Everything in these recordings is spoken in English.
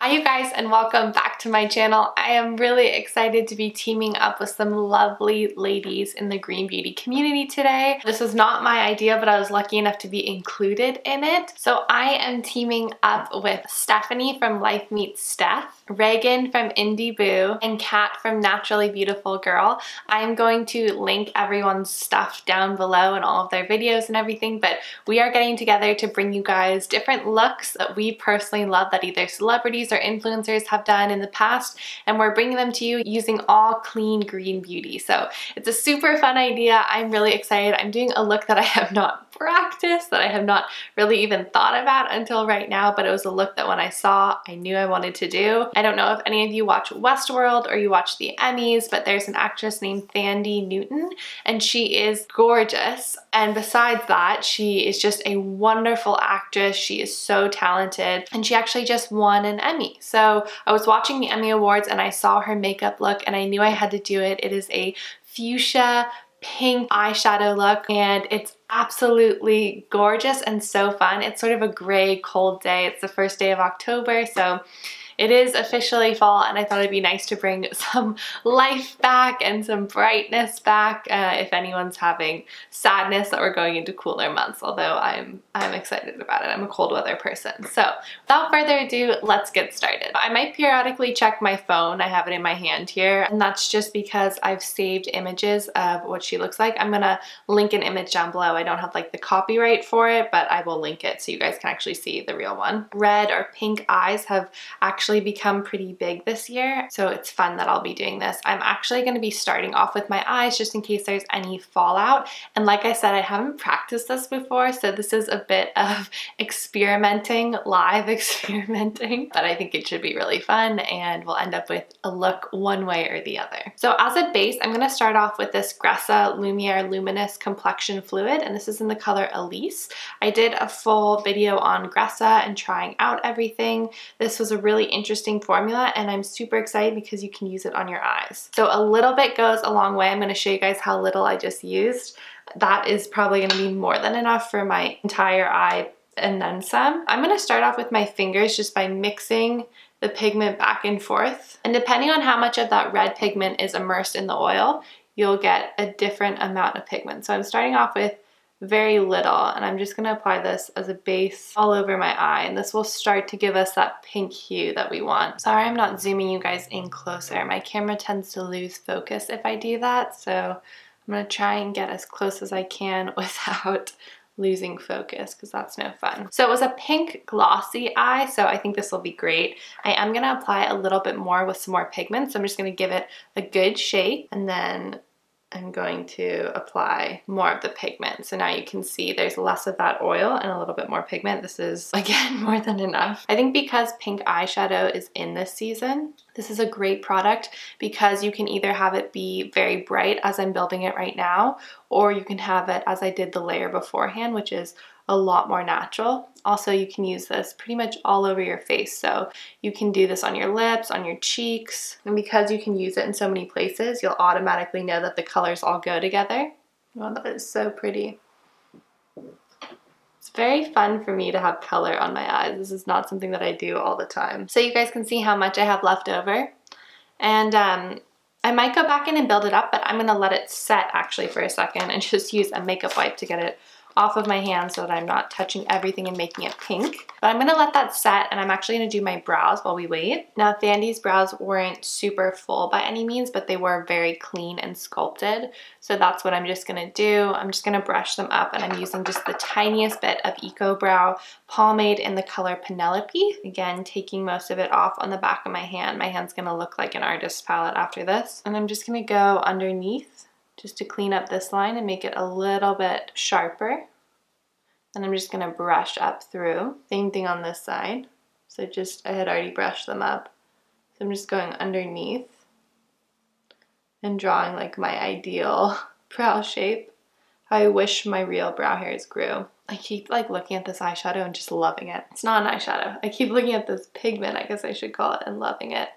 Hi you guys, and welcome back to my channel. I am really excited to be teaming up with some lovely ladies in the green beauty community today. This was not my idea, but I was lucky enough to be included in it. So I am teaming up with Stephanie from Life Meets Steph, Reagan from Indie Boo, and Kat from Naturally Beautiful Girl. I'm going to link everyone's stuff down below and all of their videos and everything, but we are getting together to bring you guys different looks that we personally love that either celebrities or influencers have done in the past, and we're bringing them to you using all clean green beauty. So it's a super fun idea. I'm really excited. I'm doing a look that I have not practiced, that I have not really even thought about until right now, but it was a look that when I saw, I knew I wanted to do. I don't know if any of you watch Westworld or you watch the Emmys, but there's an actress named Thandie Newton, and she is gorgeous. And besides that, she is just a wonderful actress. She is so talented, and she actually just won an Emmy. So I was watching the Emmy Awards and I saw her makeup look and I knew I had to do it. It is a fuchsia pink eyeshadow look and it's absolutely gorgeous and so fun. It's sort of a gray, cold day. It's the first day of October, so it is officially fall, and I thought it'd be nice to bring some life back and some brightness back if anyone's having sadness that we're going into cooler months, although I'm excited about it. I'm a cold weather person. So without further ado, let's get started. I might periodically check my phone. I have it in my hand here, and that's just because I've saved images of what she looks like. I'm gonna link an image down below. I don't have like the copyright for it, but I will link it so you guys can actually see the real one. Red or pink eyes have actually become pretty big this year, so it's fun that I'll be doing this. I'm actually going to be starting off with my eyes just in case there's any fallout, and like I said, I haven't practiced this before, so this is a bit of experimenting, live experimenting, but I think it should be really fun and we'll end up with a look one way or the other. So as a base, I'm going to start off with this Gressa Lumiere Luminous Complexion Fluid, and this is in the color Elise. I did a full video on Gressa and trying out everything. This was a really interesting formula and I'm super excited because you can use it on your eyes. So a little bit goes a long way. I'm going to show you guys how little I just used. That is probably going to be more than enough for my entire eye and then some. I'm going to start off with my fingers just by mixing the pigment back and forth, and depending on how much of that red pigment is immersed in the oil, you'll get a different amount of pigment. So I'm starting off with very little, and I'm just going to apply this as a base all over my eye, and this will start to give us that pink hue that we want. Sorry I'm not zooming you guys in closer. My camera tends to lose focus if I do that, so I'm going to try and get as close as I can without losing focus, because that's no fun. So it was a pink glossy eye, so I think this will be great. I am going to apply a little bit more with some more pigment, so I'm just going to give it a good shake, and then I'm going to apply more of the pigment. So now you can see there's less of that oil and a little bit more pigment. This is, again, more than enough. I think because pink eyeshadow is in this season, this is a great product because you can either have it be very bright as I'm building it right now, or you can have it as I did the layer beforehand, which is a lot more natural. Also, you can use this pretty much all over your face. So you can do this on your lips, on your cheeks, and because you can use it in so many places, you'll automatically know that the colors all go together. Oh, that is so pretty. It's very fun for me to have color on my eyes. This is not something that I do all the time. So you guys can see how much I have left over. And I might go back in and build it up, but I'm gonna let it set actually for a second and just use a makeup wipe to get it off of my hand so that I'm not touching everything and making it pink. But I'm gonna let that set, and I'm actually gonna do my brows while we wait. Now, Thandie's brows weren't super full by any means, but they were very clean and sculpted. So that's what I'm just gonna do. I'm just gonna brush them up, and I'm using just the tiniest bit of EcoBrow pomade in the color Penelope. Again, taking most of it off on the back of my hand. My hand's gonna look like an artist's palette after this. And I'm just gonna go underneath just to clean up this line and make it a little bit sharper. And I'm just gonna brush up through. Same thing on this side. So I had already brushed them up. So I'm just going underneath and drawing like my ideal brow shape. How I wish my real brow hairs grew. I keep like looking at this eyeshadow and just loving it. It's not an eyeshadow. I keep looking at this pigment, I guess I should call it, and loving it.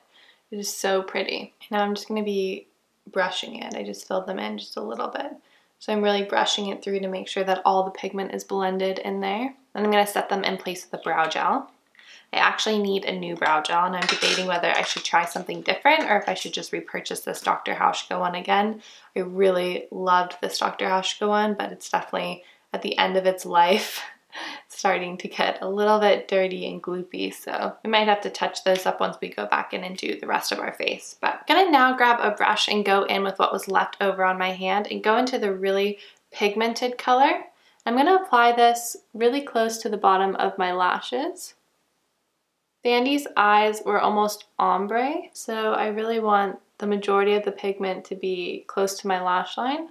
It is so pretty. Now I'm just gonna be brushing it. I just filled them in just a little bit. So I'm really brushing it through to make sure that all the pigment is blended in there. And I'm going to set them in place with the brow gel. I actually need a new brow gel, and I'm debating whether I should try something different or if I should just repurchase this Dr. Hauschka one again. I really loved this Dr. Hauschka one, but it's definitely at the end of its life. Starting to get a little bit dirty and gloopy, so we might have to touch those up once we go back in and do the rest of our face. But I'm gonna now grab a brush and go in with what was left over on my hand and go into the really pigmented color. I'm gonna apply this really close to the bottom of my lashes. Sandy's eyes were almost ombre, so I really want the majority of the pigment to be close to my lash line,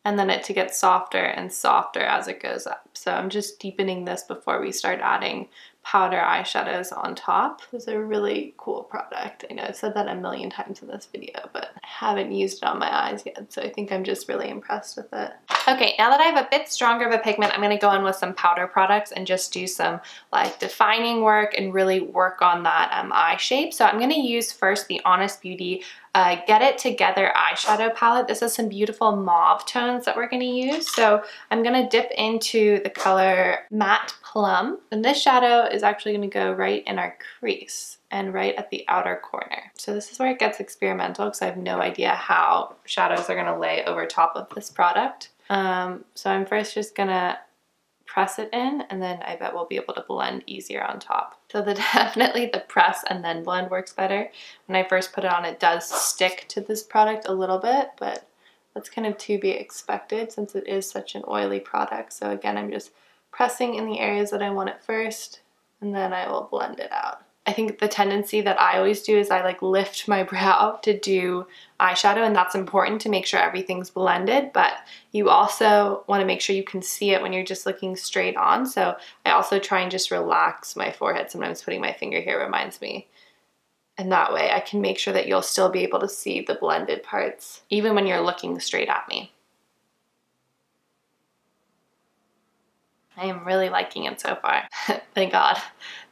and then it to get softer and softer as it goes up. So I'm just deepening this before we start adding powder eyeshadows on top. This is a really cool product. I know I've said that a million times in this video, but I haven't used it on my eyes yet, so I think I'm just really impressed with it. Okay, now that I have a bit stronger of a pigment, I'm gonna go in with some powder products and just do some like defining work and really work on that eye shape. So I'm gonna use first the Honest Beauty Get It Together eyeshadow palette. This is some beautiful mauve tones that we're gonna use. So I'm gonna dip into the color Matte Plum, and this shadow is actually gonna go right in our crease and right at the outer corner. So this is where it gets experimental because I have no idea how shadows are gonna lay over top of this product. So I'm first just gonna press it in, and then I bet we'll be able to blend easier on top. So definitely the press and then blend works better. When I first put it on, it does stick to this product a little bit, but that's kind of to be expected since it is such an oily product. So again, I'm just pressing in the areas that I want it first, and then I will blend it out. I think the tendency that I always do is I like lift my brow to do eyeshadow, and that's important to make sure everything's blended, but you also want to make sure you can see it when you're just looking straight on. So I also try and just relax my forehead. Sometimes putting my finger here reminds me. And that way I can make sure that you'll still be able to see the blended parts, even when you're looking straight at me. I am really liking it so far. Thank God.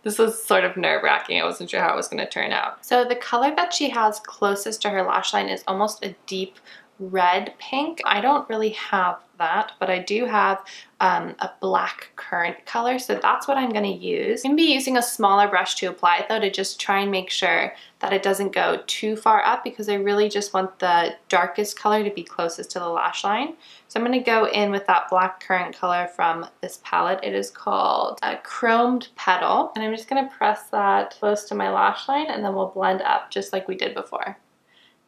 This was sort of nerve-wracking. I wasn't sure how it was going to turn out. So the color that she has closest to her lash line is almost a deep red pink. I don't really have that, but I do have a black currant color, so that's what I'm going to use. I'm going to be using a smaller brush to apply it though, to just try and make sure that it doesn't go too far up, because I really just want the darkest color to be closest to the lash line. So I'm going to go in with that black currant color from this palette. It is called Chromed Petal, and I'm just going to press that close to my lash line, and then we'll blend up just like we did before.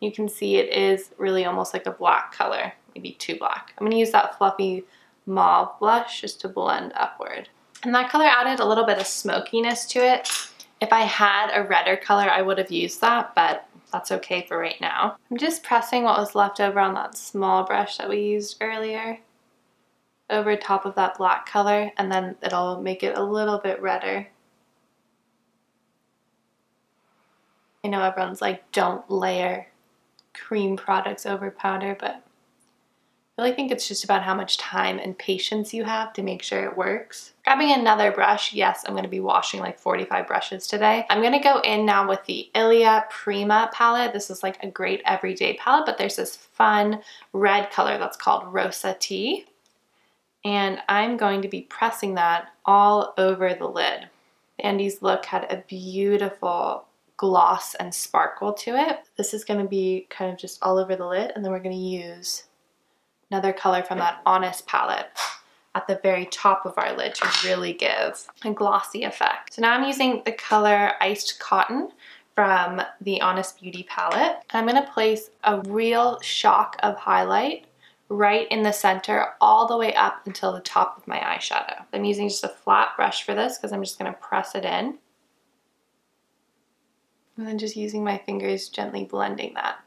You can see it is really almost like a black color, maybe too black. I'm going to use that fluffy mauve blush just to blend upward. And that color added a little bit of smokiness to it. If I had a redder color, I would have used that, but that's okay for right now. I'm just pressing what was left over on that small brush that we used earlier over top of that black color, and then it'll make it a little bit redder. I know everyone's like, don't layer cream products over powder, but I really think it's just about how much time and patience you have to make sure it works. Grabbing another brush, yes, I'm going to be washing like 45 brushes today. I'm going to go in now with the Ilia Prima palette. This is like a great everyday palette, but there's this fun red color that's called Rosa Tea. And I'm going to be pressing that all over the lid. Andy's look had a beautiful gloss and sparkle to it. This is going to be kind of just all over the lid, and then we're going to use another color from that Honest palette at the very top of our lid to really give a glossy effect. So now I'm using the color Iced Cotton from the Honest Beauty palette. I'm going to place a real shock of highlight right in the center all the way up until the top of my eyeshadow. I'm using just a flat brush for this because I'm just going to press it in. And then just using my fingers gently blending that.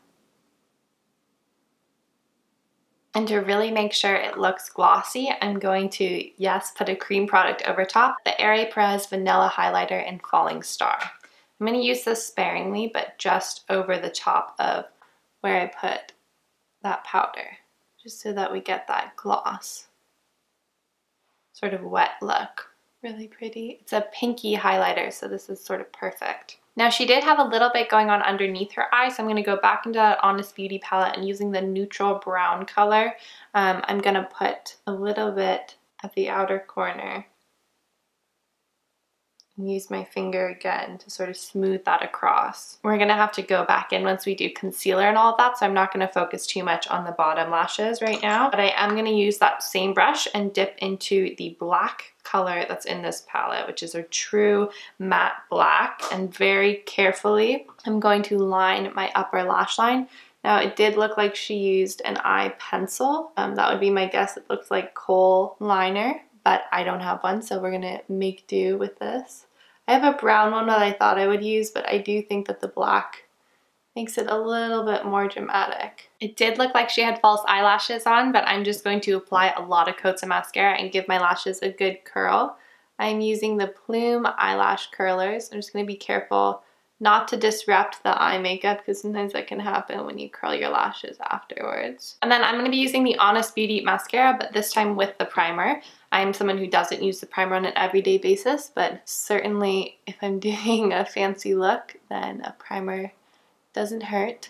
And to really make sure it looks glossy, I'm going to, yes, put a cream product over top, the Aeropress Vanilla Highlighter in Falling Star. I'm going to use this sparingly, but just over the top of where I put that powder, just so that we get that gloss, sort of wet look. Really pretty. It's a pinky highlighter, so this is sort of perfect. Now she did have a little bit going on underneath her eye, so I'm going to go back into that Honest Beauty palette and using the neutral brown color, I'm going to put a little bit at the outer corner Use my finger again to sort of smooth that across. We're gonna have to go back in once we do concealer and all of that, so I'm not gonna focus too much on the bottom lashes right now, but I am gonna use that same brush and dip into the black color that's in this palette, which is a true matte black, and very carefully I'm going to line my upper lash line. Now it did look like she used an eye pencil. That would be my guess. It looks like kohl liner, but I don't have one, so we're gonna make do with this. I have a brown one that I thought I would use, but I do think that the black makes it a little bit more dramatic. It did look like she had false eyelashes on, but I'm just going to apply a lot of coats of mascara and give my lashes a good curl. I'm using the Plume eyelash curlers. I'm just gonna be careful not to disrupt the eye makeup because sometimes that can happen when you curl your lashes afterwards. And then I'm gonna be using the Honest Beauty mascara, but this time with the primer. I'm someone who doesn't use the primer on an everyday basis, but certainly if I'm doing a fancy look, then a primer doesn't hurt.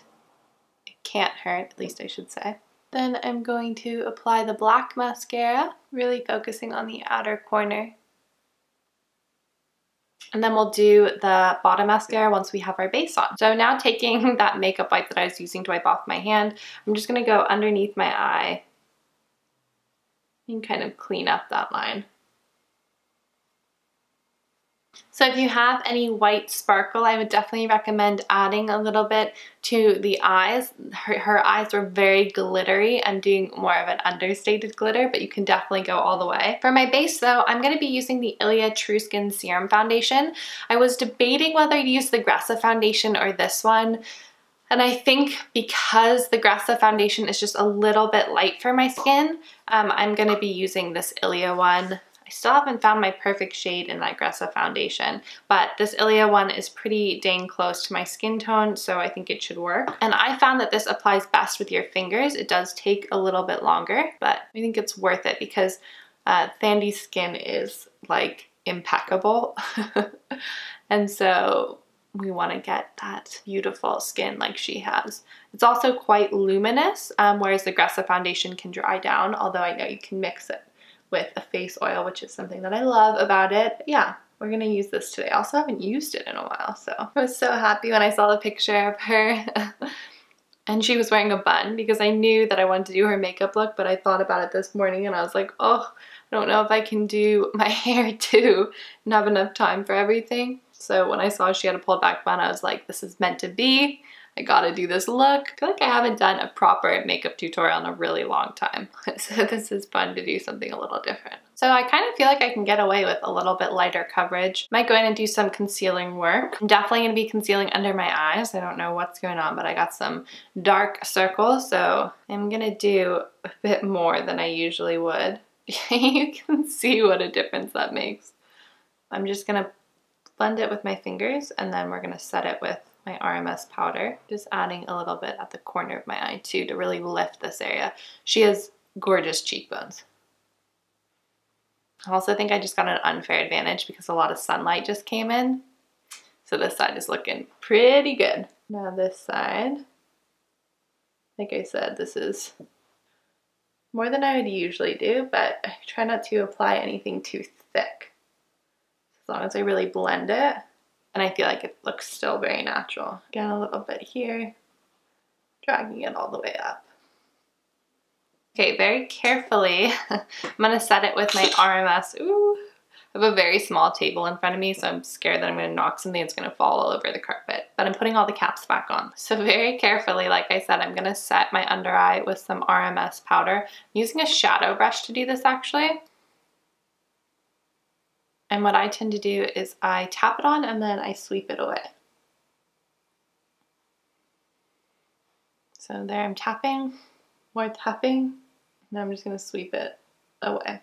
It can't hurt, at least I should say. Then I'm going to apply the black mascara, really focusing on the outer corner. And then we'll do the bottom mascara once we have our base on. So now taking that makeup wipe that I was using to wipe off my hand, I'm just gonna go underneath my eye and kind of clean up that line. So if you have any white sparkle, I would definitely recommend adding a little bit to the eyes. Her eyes were very glittery. I'm doing more of an understated glitter, but you can definitely go all the way. For my base though, I'm going to be using the Ilia True Skin Serum Foundation. I was debating whether to use the Gressa foundation or this one. And I think because the Gressa foundation is just a little bit light for my skin, I'm going to be using this Ilia one. I still haven't found my perfect shade in that Gressa foundation, but this Ilia one is pretty dang close to my skin tone, so I think it should work. And I found that this applies best with your fingers. It does take a little bit longer, but I think it's worth it because Thandy's skin is like impeccable. And so we want to get that beautiful skin like she has. It's also quite luminous, whereas the Gressa foundation can dry down, although I know you can mix it with a face oil, which is something that I love about it. But yeah, we're gonna use this today. I also haven't used it in a while, so I was so happy when I saw the picture of her. And she was wearing a bun because I knew that I wanted to do her makeup look, but I thought about it this morning and I was like, oh, I don't know if I can do my hair too and have enough time for everything. So when I saw she had a pulled back bun, I was like, this is meant to be. I gotta do this look. I feel like I haven't done a proper makeup tutorial in a really long time. So this is fun to do something a little different. So I kind of feel like I can get away with a little bit lighter coverage. Might go in and do some concealing work. I'm definitely gonna be concealing under my eyes. I don't know what's going on, but I got some dark circles. So I'm gonna do a bit more than I usually would. You can see what a difference that makes. I'm just gonna blend it with my fingers and then we're gonna set it with my RMS powder. Just adding a little bit at the corner of my eye too to really lift this area. She has gorgeous cheekbones. I also think I just got an unfair advantage because a lot of sunlight just came in. So this side is looking pretty good. Now this side, like I said, this is more than I would usually do, but I try not to apply anything too thick. As long as I really blend it. And I feel like it looks still very natural. Again, a little bit here, dragging it all the way up. Okay, very carefully, I'm gonna set it with my RMS. Ooh, I have a very small table in front of me, so I'm scared that I'm gonna knock something that's gonna fall all over the carpet. But I'm putting all the caps back on. So very carefully, like I said, I'm gonna set my under eye with some RMS powder. I'm using a shadow brush to do this actually. And what I tend to do is I tap it on and then I sweep it away. So there I'm tapping, more tapping, and I'm just gonna sweep it away.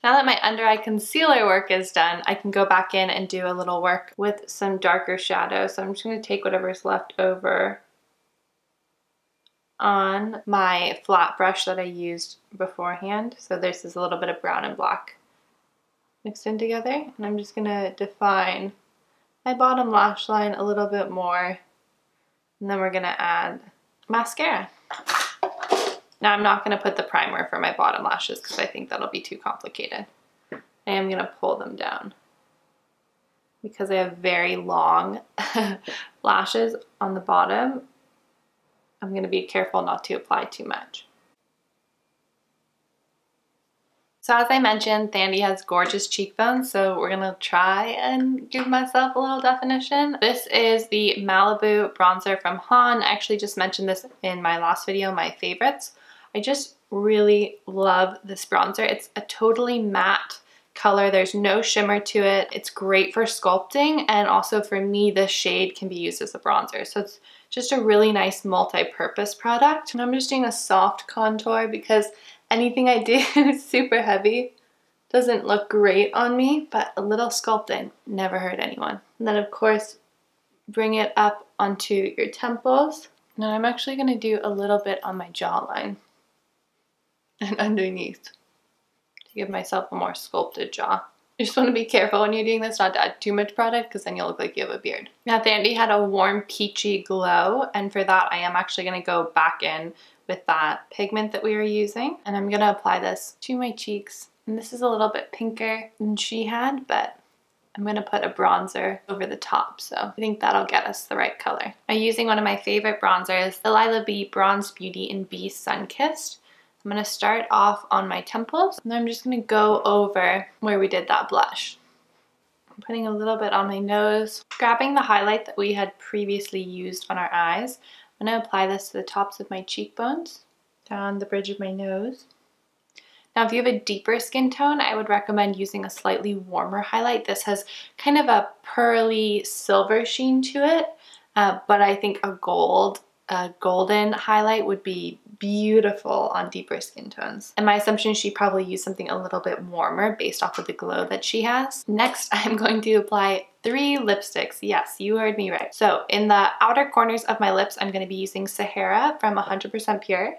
Now that my under eye concealer work is done, I can go back in and do a little work with some darker shadow. So I'm just gonna take whatever's left over on my flat brush that I used beforehand. So this is a little bit of brown and black mixed in together. And I'm just gonna define my bottom lash line a little bit more. And then we're gonna add mascara. Now I'm not gonna put the primer for my bottom lashes because I think that'll be too complicated. I am going to pull them down because I have very long lashes on the bottom. I'm going to be careful not to apply too much. So as I mentioned, Thandie has gorgeous cheekbones, so we're gonna try and give myself a little definition. This is the Malibu bronzer from Han. I actually just mentioned this in my last video, my favorites. I just really love this bronzer. It's a totally matte color. There's no shimmer to it. It's great for sculpting, and also for me, this shade can be used as a bronzer. So it's just a really nice multi-purpose product. And I'm just doing a soft contour because anything I do is super heavy. Doesn't look great on me, but a little sculpting never hurt anyone. And then of course, bring it up onto your temples. Now I'm actually gonna do a little bit on my jawline and underneath to give myself a more sculpted jaw. You just want to be careful when you're doing this not to add too much product because then you'll look like you have a beard. Now Thandie had a warm peachy glow, and for that I am actually going to go back in with that pigment that we were using, and I'm going to apply this to my cheeks. And this is a little bit pinker than she had, but I'm going to put a bronzer over the top, so I think that'll get us the right color. I'm using one of my favorite bronzers, the Lila B Bronze Beauty in Bee Sunkissed. I'm going to start off on my temples, and then I'm just going to go over where we did that blush. I'm putting a little bit on my nose, grabbing the highlight that we had previously used on our eyes. I'm going to apply this to the tops of my cheekbones, down the bridge of my nose. Now, if you have a deeper skin tone, I would recommend using a slightly warmer highlight. This has kind of a pearly silver sheen to it, but I think a golden highlight would be beautiful on deeper skin tones. And my assumption is she probably used something a little bit warmer based off of the glow that she has. Next, I'm going to apply 3 lipsticks. Yes, you heard me right. So in the outer corners of my lips, I'm going to be using Sahara from 100% Pure.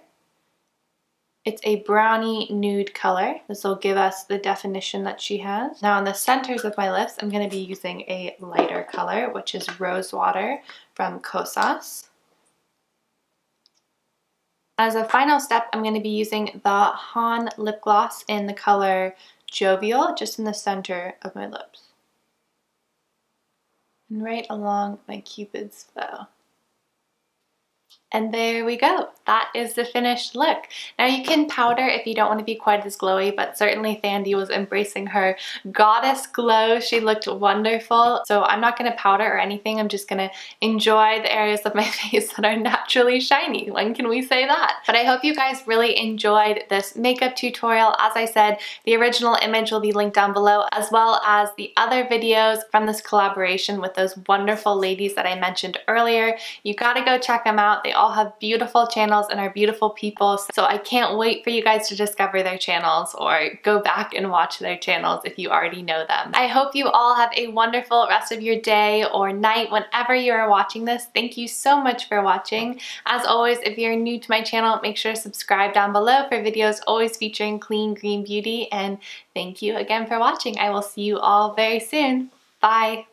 It's a brownie nude color. This will give us the definition that she has. Now on the centers of my lips, I'm going to be using a lighter color, which is Rose Water from Kosas. As a final step, I'm going to be using the Han lip gloss in the color Jovial, just in the center of my lips. And right along my Cupid's bow. And there we go. That is the finished look. Now you can powder if you don't want to be quite as glowy, but certainly Thandie was embracing her goddess glow. She looked wonderful. So I'm not going to powder or anything. I'm just going to enjoy the areas of my face that are naturally shiny. When can we say that? But I hope you guys really enjoyed this makeup tutorial. As I said, the original image will be linked down below, as well as the other videos from this collaboration with those wonderful ladies that I mentioned earlier. You gotta go check them out. They all have beautiful channels and are beautiful people, so I can't wait for you guys to discover their channels or go back and watch their channels if you already know them. I hope you all have a wonderful rest of your day or night whenever you are watching this. Thank you so much for watching. As always, if you're new to my channel, make sure to subscribe down below for videos always featuring clean green beauty, and thank you again for watching. I will see you all very soon. Bye!